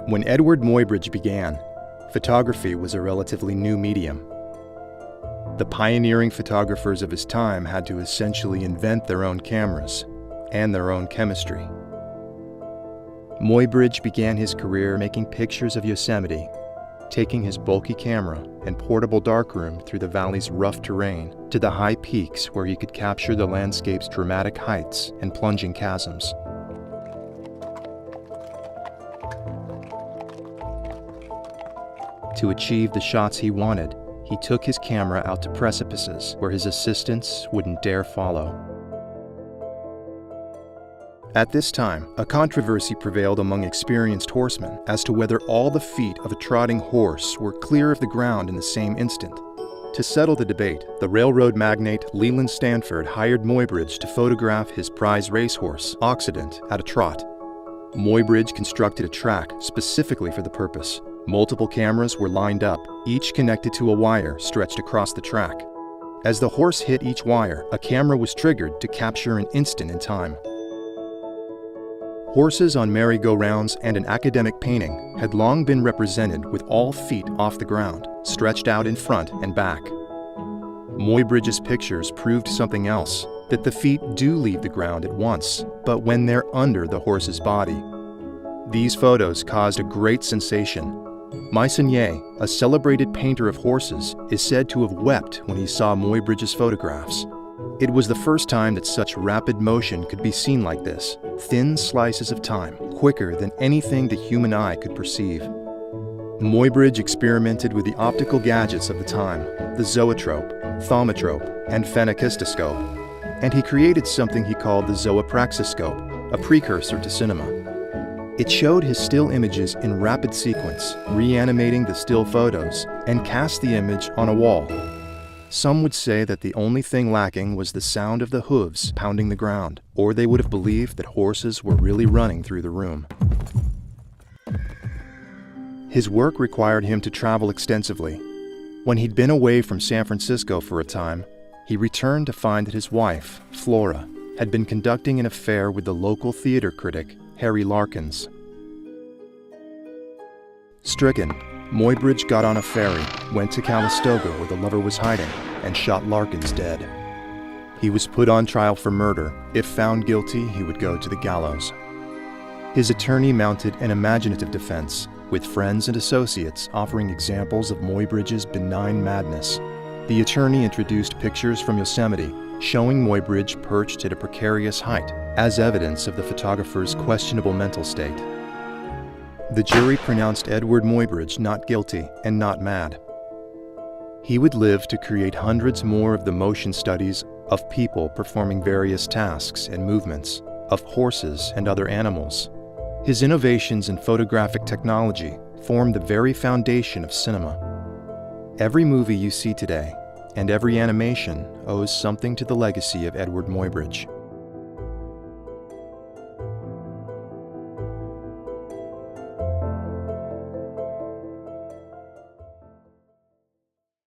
When Eadweard Muybridge began, photography was a relatively new medium. The pioneering photographers of his time had to essentially invent their own cameras and their own chemistry. Muybridge began his career making pictures of Yosemite, taking his bulky camera and portable darkroom through the valley's rough terrain to the high peaks where he could capture the landscape's dramatic heights and plunging chasms. To achieve the shots he wanted, he took his camera out to precipices where his assistants wouldn't dare follow. At this time, a controversy prevailed among experienced horsemen as to whether all the feet of a trotting horse were clear of the ground in the same instant. To settle the debate, the railroad magnate Leland Stanford hired Muybridge to photograph his prize racehorse, Occident, at a trot. Muybridge constructed a track specifically for the purpose. Multiple cameras were lined up, each connected to a wire stretched across the track. As the horse hit each wire, a camera was triggered to capture an instant in time. Horses on merry-go-rounds and an academic painting had long been represented with all feet off the ground, stretched out in front and back. Muybridge's pictures proved something else, that the feet do leave the ground at once, but when they're under the horse's body. These photos caused a great sensation. Meissonier, a celebrated painter of horses, is said to have wept when he saw Muybridge's photographs. It was the first time that such rapid motion could be seen like this, thin slices of time, quicker than anything the human eye could perceive. Muybridge experimented with the optical gadgets of the time, the zoetrope, thaumatrope, and phenakistoscope, and he created something he called the zoopraxiscope, a precursor to cinema. It showed his still images in rapid sequence, reanimating the still photos, and cast the image on a wall. Some would say that the only thing lacking was the sound of the hooves pounding the ground, or they would have believed that horses were really running through the room. His work required him to travel extensively. When he'd been away from San Francisco for a time, he returned to find that his wife, Flora, had been conducting an affair with the local theater critic, Harry Larkins. Stricken, Muybridge got on a ferry, went to Calistoga where the lover was hiding, and shot Larkins dead. He was put on trial for murder. If found guilty, he would go to the gallows. His attorney mounted an imaginative defense, with friends and associates offering examples of Muybridge's benign madness. The attorney introduced pictures from Yosemite, showing Muybridge perched at a precarious height, as evidence of the photographer's questionable mental state. The jury pronounced Eadweard Muybridge not guilty and not mad. He would live to create hundreds more of the motion studies of people performing various tasks and movements, of horses and other animals. His innovations in photographic technology formed the very foundation of cinema. Every movie you see today, and every animation owes something to the legacy of Eadweard Muybridge.